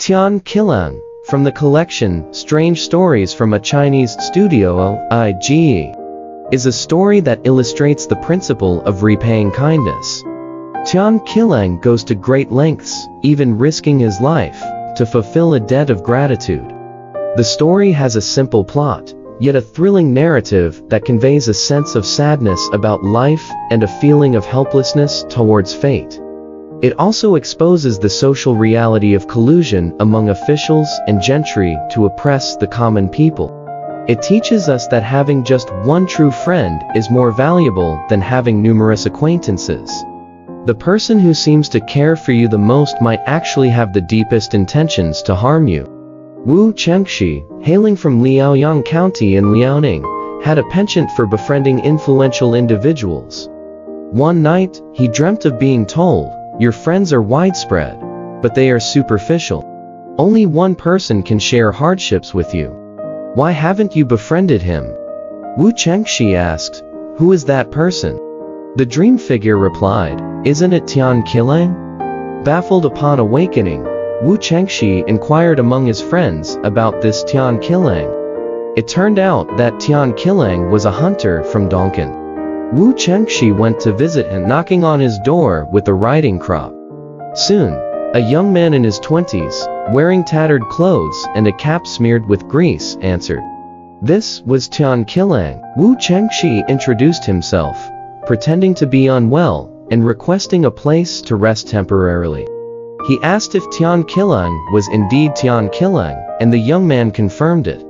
Tian Qilang, from the collection Strange Stories from a Chinese Studio, is a story that illustrates the principle of repaying kindness. Tian Qilang goes to great lengths, even risking his life, to fulfill a debt of gratitude. The story has a simple plot, yet a thrilling narrative that conveys a sense of sadness about life and a feeling of helplessness towards fate. It also exposes the social reality of collusion among officials and gentry to oppress the common people. It teaches us that having just one true friend is more valuable than having numerous acquaintances. The person who seems to care for you the most might actually have the deepest intentions to harm you. Wu Chengxi, hailing from Liaoyang County in Liaoning, had a penchant for befriending influential individuals. One night, he dreamt of being told, "Your friends are widespread, but they are superficial. Only one person can share hardships with you. Why haven't you befriended him?" Wu Chengxi asked, "Who is that person?" The dream figure replied, "Isn't it Tian Qilang?" Baffled upon awakening, Wu Chengxi inquired among his friends about this Tian Qilang. It turned out that Tian Qilang was a hunter from Dongkan. Wu Chengxi went to visit him, knocking on his door with a riding crop. Soon, a young man in his 20s, wearing tattered clothes and a cap smeared with grease, answered. This was Tian Qilang. Wu Chengxi introduced himself, pretending to be unwell, and requesting a place to rest temporarily. He asked if Tian Qilang was indeed Tian Qilang, and the young man confirmed it.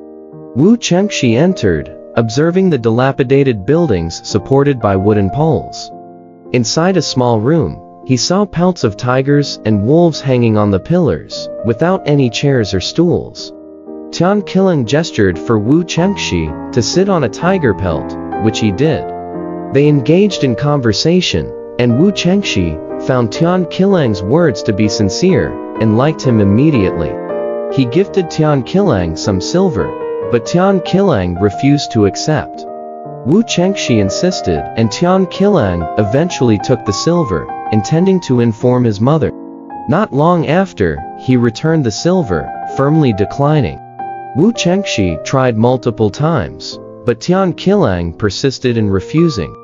Wu Chengxi entered, observing the dilapidated buildings supported by wooden poles. Inside a small room, he saw pelts of tigers and wolves hanging on the pillars, without any chairs or stools. Tian Qilang gestured for Wu Chengxi to sit on a tiger pelt, which he did. They engaged in conversation, and Wu Chengxi found Tian Qilang's words to be sincere, and liked him immediately. He gifted Tian Qilang some silver, but Tian Qilang refused to accept. Wu Chengxi insisted, and Tian Qilang eventually took the silver, intending to inform his mother. Not long after, he returned the silver, firmly declining. Wu Chengxi tried multiple times, but Tian Qilang persisted in refusing.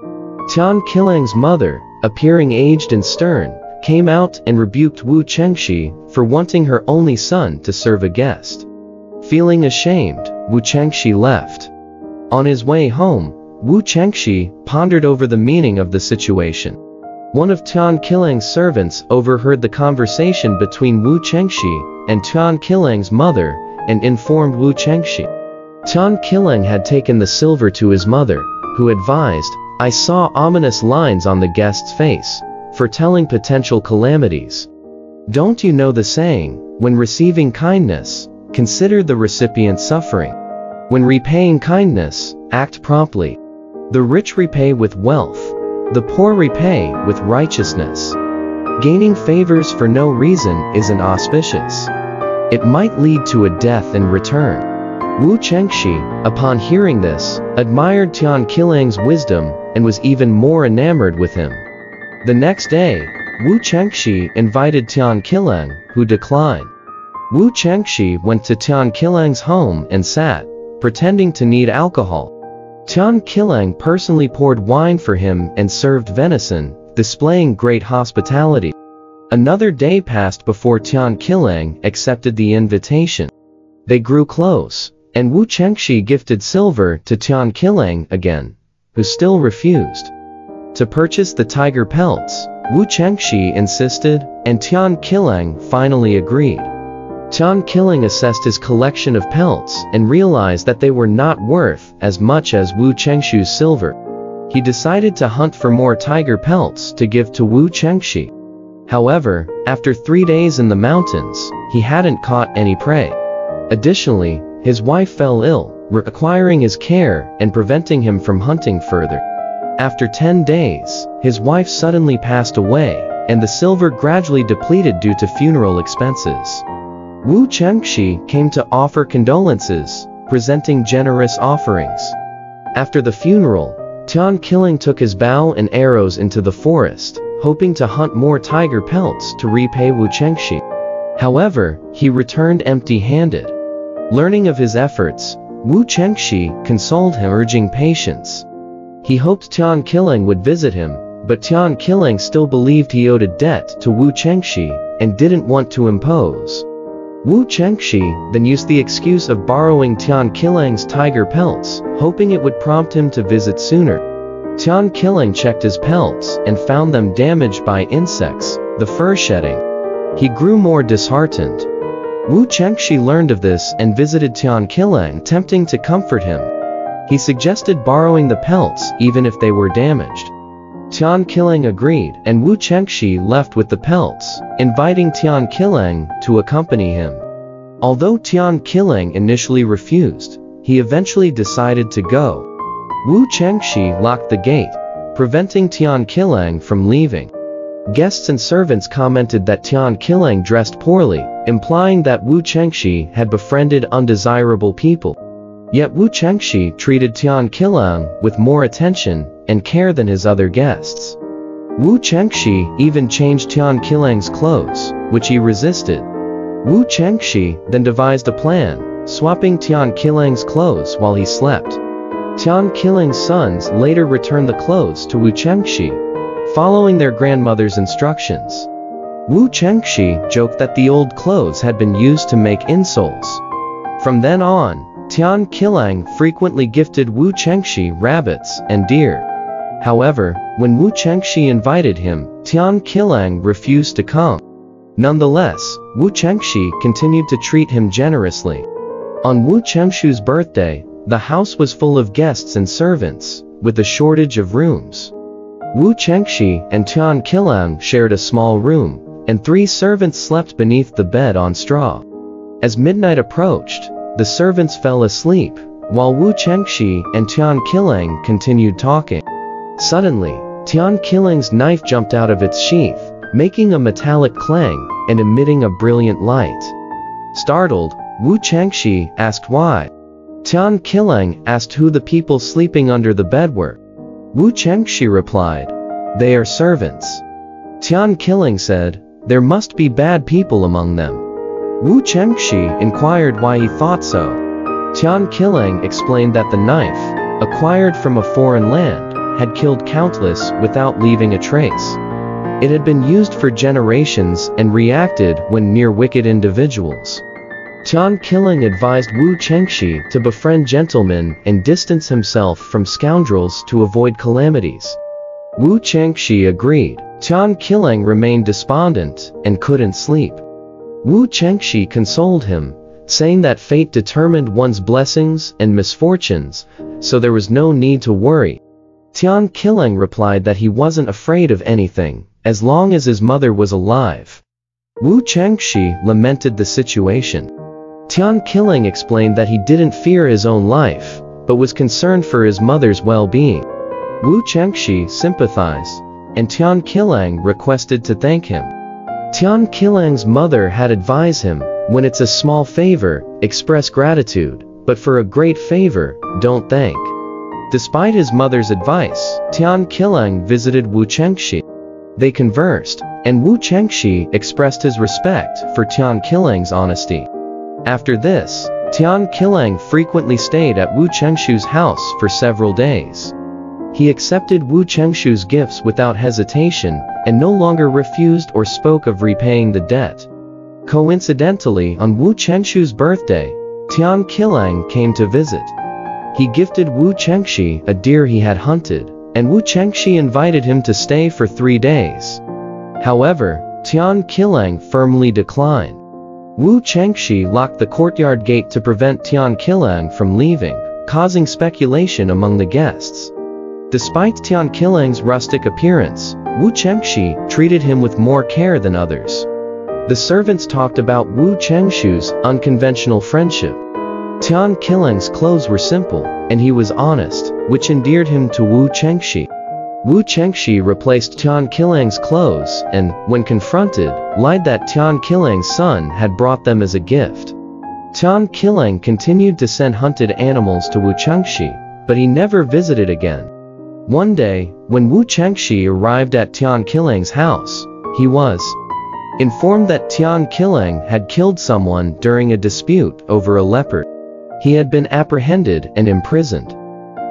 Tian Qilang's mother, appearing aged and stern, came out and rebuked Wu Chengxi for wanting her only son to serve a guest. Feeling ashamed, Wu Chengxi left. On his way home, Wu Chengxi pondered over the meaning of the situation. One of Tian Qilang's servants overheard the conversation between Wu Chengxi and Tian Qilang's mother and informed Wu Chengxi. Tian Qilang had taken the silver to his mother, who advised, "I saw ominous lines on the guest's face, foretelling potential calamities. Don't you know the saying, when receiving kindness, consider the recipient's suffering. When repaying kindness, act promptly. The rich repay with wealth, the poor repay with righteousness. Gaining favors for no reason isn't auspicious. It might lead to a death in return." Wu Chengxi, upon hearing this, admired Tian Qilang's wisdom and was even more enamored with him. The next day, Wu Chengxi invited Tian Qilang, who declined. Wu Chengxi went to Tian Qilang's home and sat, pretending to need alcohol. Tian Qilang personally poured wine for him and served venison, displaying great hospitality. Another day passed before Tian Qilang accepted the invitation. They grew close, and Wu Chengxi gifted silver to Tian Qilang again, who still refused. To purchase the tiger pelts, Wu Chengxi insisted, and Tian Qilang finally agreed. Tian Qilang assessed his collection of pelts and realized that they were not worth as much as Wu Chengxi's silver. He decided to hunt for more tiger pelts to give to Wu Chengxi. However, after 3 days in the mountains, he hadn't caught any prey. Additionally, his wife fell ill, requiring his care and preventing him from hunting further. After 10 days, his wife suddenly passed away, and the silver gradually depleted due to funeral expenses. Wu Chengxi came to offer condolences, presenting generous offerings. After the funeral, Tian Qilang took his bow and arrows into the forest, hoping to hunt more tiger pelts to repay Wu Chengxi. However, he returned empty-handed. Learning of his efforts, Wu Chengxi consoled him, urging patience. He hoped Tian Qilang would visit him, but Tian Qilang still believed he owed a debt to Wu Chengxi and didn't want to impose. Wu Chengxi then used the excuse of borrowing Tian Qilang's tiger pelts, hoping it would prompt him to visit sooner. Tian Qilang checked his pelts and found them damaged by insects, the fur shedding. He grew more disheartened. Wu Chengxi learned of this and visited Tian Qilang, tempting to comfort him. He suggested borrowing the pelts even if they were damaged. Tian Qilang agreed, and Wu Chengxi left with the pelts, inviting Tian Qilang to accompany him. Although Tian Qilang initially refused, he eventually decided to go. Wu Chengxi locked the gate, preventing Tian Qilang from leaving. Guests and servants commented that Tian Qilang dressed poorly, implying that Wu Chengxi had befriended undesirable people. Yet Wu Chengxi treated Tian Qilang with more attention and care than his other guests. Wu Chengxi even changed Tian Qilang's clothes, which he resisted. Wu Chengxi then devised a plan, swapping Tian Qilang's clothes while he slept. Tian Qilang's sons later returned the clothes to Wu Chengxi, following their grandmother's instructions. Wu Chengxi joked that the old clothes had been used to make insoles. From then on, Tian Qilang frequently gifted Wu Chengxi rabbits and deer. However, when Wu Chengxi invited him, Tian Qilang refused to come. Nonetheless, Wu Chengxi continued to treat him generously. On Wu Chengxi's birthday, the house was full of guests and servants, with a shortage of rooms. Wu Chengxi and Tian Qilang shared a small room, and 3 servants slept beneath the bed on straw. As midnight approached, the servants fell asleep, while Wu Chengxi and Tian Qilang continued talking. Suddenly, Tian Qilang's knife jumped out of its sheath, making a metallic clang and emitting a brilliant light. Startled, Wu Chengxi asked why. Tian Qilang asked who the people sleeping under the bed were. Wu Chengxi replied, "They are servants." Tian Qilang said, "There must be bad people among them." Wu Chengxi inquired why he thought so. Tian Qilang explained that the knife, acquired from a foreign land, had killed countless without leaving a trace. It had been used for generations and reacted when near wicked individuals. Tian Qilang advised Wu Chengxi to befriend gentlemen and distance himself from scoundrels to avoid calamities. Wu Chengxi agreed. Tian Qilang remained despondent and couldn't sleep. Wu Chengxi consoled him, saying that fate determined one's blessings and misfortunes, so there was no need to worry. Tian Qilang replied that he wasn't afraid of anything, as long as his mother was alive. Wu Chengxi lamented the situation. Tian Qilang explained that he didn't fear his own life, but was concerned for his mother's well-being. Wu Chengxi sympathized, and Tian Qilang requested to thank him. Tian Qilang's mother had advised him, when it's a small favor, express gratitude, but for a great favor, don't thank. Despite his mother's advice, Tian Qilang visited Wu Chengxi. They conversed, and Wu Chengxi expressed his respect for Tian Qilang's honesty. After this, Tian Qilang frequently stayed at Wu Chengxi's house for several days. He accepted Wu Chengxi's gifts without hesitation, and no longer refused or spoke of repaying the debt. Coincidentally, on Wu Chengxi's birthday, Tian Qilang came to visit. He gifted Wu Chengxi a deer he had hunted, and Wu Chengxi invited him to stay for 3 days. However, Tian Qilang firmly declined. Wu Chengxi locked the courtyard gate to prevent Tian Qilang from leaving, causing speculation among the guests. Despite Tian Qilang's rustic appearance, Wu Chengxi treated him with more care than others. The servants talked about Wu Chengxi's unconventional friendship. Tian Qilang's clothes were simple, and he was honest, which endeared him to Wu Chengxi. Wu Chengxi replaced Tian Qilang's clothes and, when confronted, lied that Tian Qilang's son had brought them as a gift. Tian Qilang continued to send hunted animals to Wu Chengxi, but he never visited again. One day, when Wu Chengxi arrived at Tian Qilang's house, he was Informed that Tian Qilang had killed someone during a dispute over a leopard, he had been apprehended and imprisoned.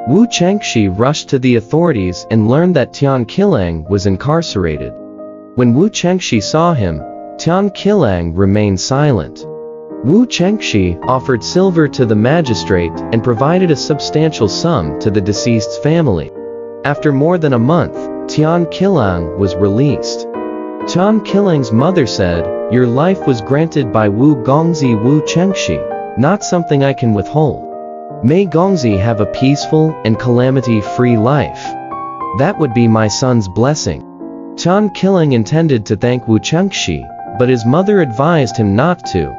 Wu Chengxi rushed to the authorities and learned that Tian Qilang was incarcerated. When Wu Chengxi saw him, Tian Qilang remained silent. Wu Chengxi offered silver to the magistrate and provided a substantial sum to the deceased's family. After more than a month, Tian Qilang was released. Tian Qilang's mother said, "Your life was granted by Wu Gongzi Wu Chengxi, not something I can withhold. May Gongzi have a peaceful and calamity-free life. That would be my son's blessing." Tian Qilang intended to thank Wu Chengxi, but his mother advised him not to,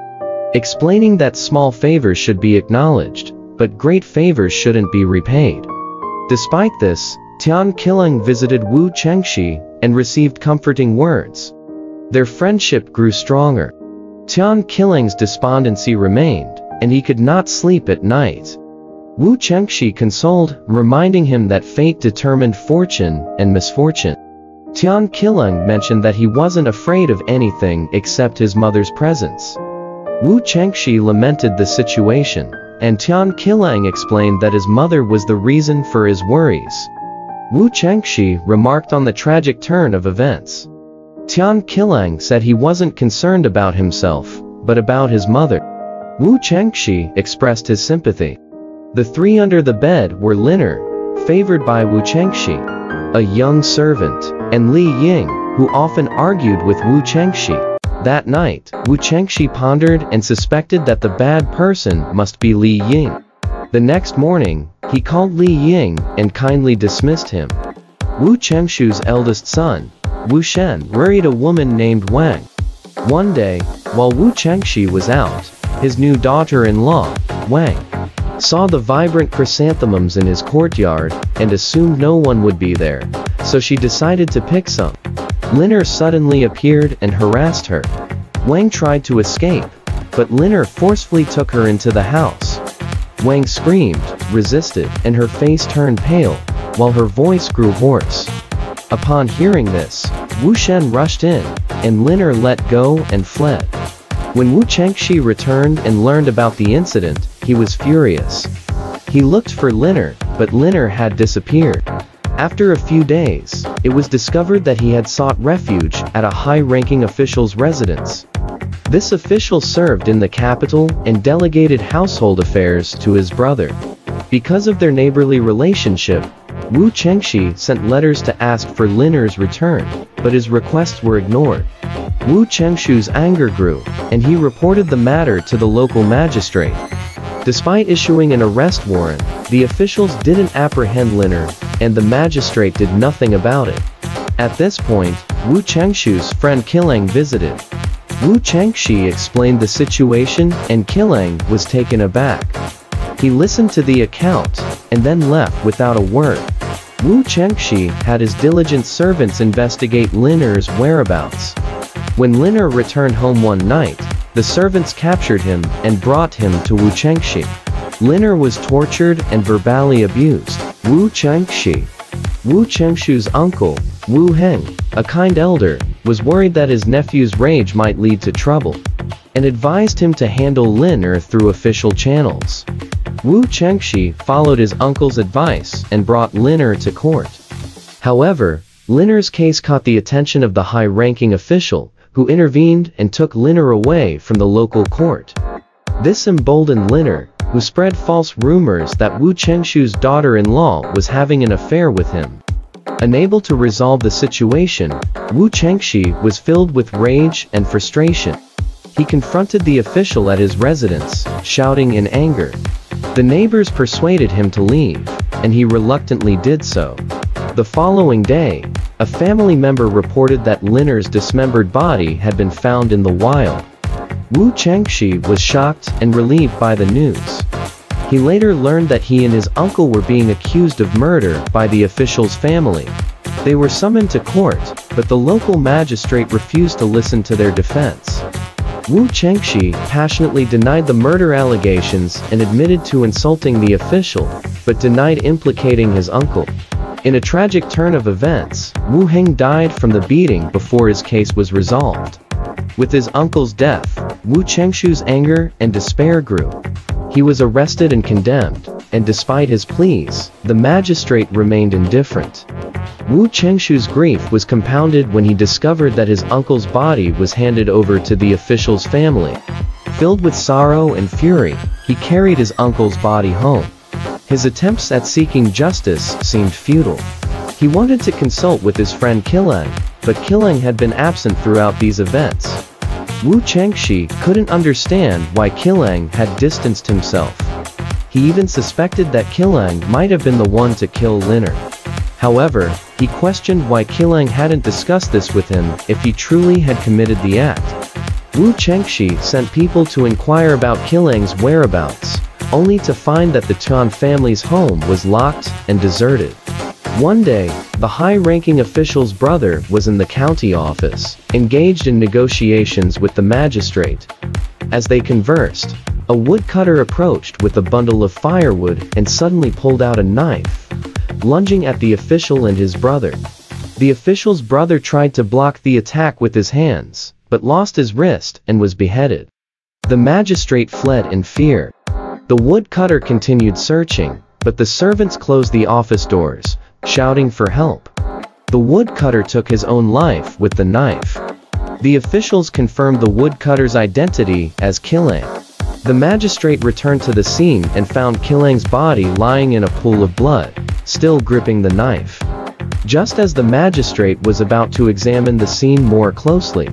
explaining that small favors should be acknowledged, but great favors shouldn't be repaid. Despite this, Tian Qilang visited Wu Chengxi and received comforting words. Their friendship grew stronger. Tian Qilang's despondency remained, and he could not sleep at night. Wu Chengxi consoled, reminding him that fate determined fortune and misfortune. Tian Qilang mentioned that he wasn't afraid of anything except his mother's presence. Wu Chengxi lamented the situation, and Tian Qilang explained that his mother was the reason for his worries. Wu Chengxi remarked on the tragic turn of events. Tian Qilang said he wasn't concerned about himself, but about his mother. Wu Chengxi expressed his sympathy. The three under the bed were Liner, favored by Wu Chengxi, a young servant, and Li Ying, who often argued with Wu Chengxi. That night, Wu Chengxi pondered and suspected that the bad person must be Li Ying. The next morning, he called Li Ying and kindly dismissed him. Wu Chengxi's eldest son, Wu Shen, married a woman named Wang. One day, while Wu Chengxi was out, his new daughter-in-law, Wang, saw the vibrant chrysanthemums in his courtyard and assumed no one would be there, so she decided to pick some. Liner suddenly appeared and harassed her. Wang tried to escape, but Liner forcefully took her into the house. Wang screamed, resisted, and her face turned pale, while her voice grew hoarse. Upon hearing this, Wu Shen rushed in, and Liner let go and fled. When Wu Chengxi returned and learned about the incident, he was furious. He looked for Liner, but Liner had disappeared. After a few days, it was discovered that he had sought refuge at a high-ranking official's residence. This official served in the capital and delegated household affairs to his brother. Because of their neighborly relationship, Wu Chengxi sent letters to ask for Liner's return, but his requests were ignored. Wu Chengxi's anger grew, and he reported the matter to the local magistrate. Despite issuing an arrest warrant, the officials didn't apprehend Liner, and the magistrate did nothing about it. At this point, Wu Chengxi's friend Qilang visited. Wu Chengxi explained the situation, and Qilang was taken aback. He listened to the account, and then left without a word. Wu Chengxi had his diligent servants investigate Liner's whereabouts. When Liner returned home one night, the servants captured him and brought him to Wu Chengxi. Liner was tortured and verbally abused. Wu Chengxi's uncle, Wu Heng, a kind elder, was worried that his nephew's rage might lead to trouble, and advised him to handle Liner through official channels. Wu Chengxi followed his uncle's advice and brought Liner to court. However, Liner's case caught the attention of the high-ranking official, who intervened and took Liner away from the local court. This emboldened Liner, who spread false rumors that Wu Chengxi's daughter-in-law was having an affair with him. Unable to resolve the situation, Wu Chengxi was filled with rage and frustration. He confronted the official at his residence, shouting in anger. The neighbors persuaded him to leave, and he reluctantly did so. The following day, a family member reported that Liner's dismembered body had been found in the wild. Wu Chengxi was shocked and relieved by the news. He later learned that he and his uncle were being accused of murder by the official's family. They were summoned to court, but the local magistrate refused to listen to their defense. Wu Chengxi passionately denied the murder allegations and admitted to insulting the official, but denied implicating his uncle. In a tragic turn of events, Wu Heng died from the beating before his case was resolved. With his uncle's death, Wu Chengshu's anger and despair grew. He was arrested and condemned, and despite his pleas, the magistrate remained indifferent. Wu Chengshu's grief was compounded when he discovered that his uncle's body was handed over to the official's family. Filled with sorrow and fury, he carried his uncle's body home. His attempts at seeking justice seemed futile. He wanted to consult with his friend Qilang, but Qilang had been absent throughout these events. Wu Chengxi couldn't understand why Qilang had distanced himself. He even suspected that Qilang might have been the one to kill Liner. However, he questioned why Qilang hadn't discussed this with him if he truly had committed the act. Wu Chengxi sent people to inquire about Qilang's whereabouts, only to find that the Tian family's home was locked and deserted. One day, the high-ranking official's brother was in the county office, engaged in negotiations with the magistrate. As they conversed, a woodcutter approached with a bundle of firewood and suddenly pulled out a knife, lunging at the official and his brother. The official's brother tried to block the attack with his hands, but lost his wrist and was beheaded. The magistrate fled in fear. The woodcutter continued searching, but the servants closed the office doors, shouting for help. The woodcutter took his own life with the knife. The officials confirmed the woodcutter's identity as Qilang. The magistrate returned to the scene and found Qilang's body lying in a pool of blood, still gripping the knife. Just as the magistrate was about to examine the scene more closely,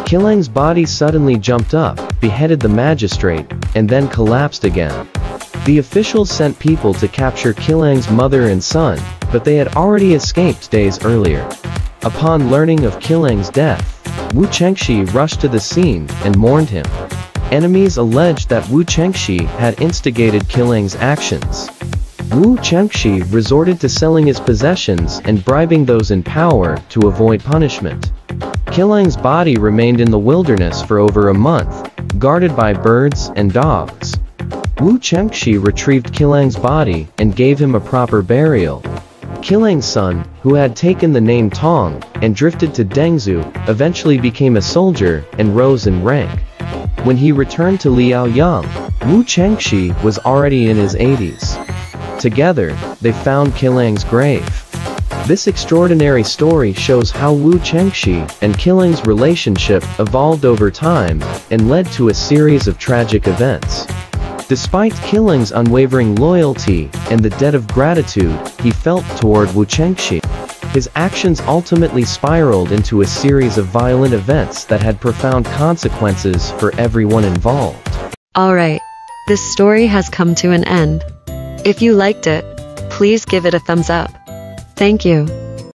Qilang's body suddenly jumped up, beheaded the magistrate, and then collapsed again. The officials sent people to capture Qilang's mother and son, but they had already escaped days earlier. Upon learning of Qilang's death, Wu Chengxi rushed to the scene and mourned him. Enemies alleged that Wu Chengxi had instigated Qilang's actions. Wu Chengxi resorted to selling his possessions and bribing those in power to avoid punishment. Qilang's body remained in the wilderness for over a month, guarded by birds and dogs. Wu Chengxi retrieved Qilang's body and gave him a proper burial. Qilang's son, who had taken the name Tong and drifted to Dengzhou, eventually became a soldier and rose in rank. When he returned to Liaoyang, Wu Chengxi was already in his 80s. Together, they found Qilang's grave. This extraordinary story shows how Wu Chengxi and Qilang's relationship evolved over time and led to a series of tragic events. Despite Qilang's unwavering loyalty and the debt of gratitude he felt toward Wu Chengxi, his actions ultimately spiraled into a series of violent events that had profound consequences for everyone involved. Alright, this story has come to an end. If you liked it, please give it a thumbs up. Thank you.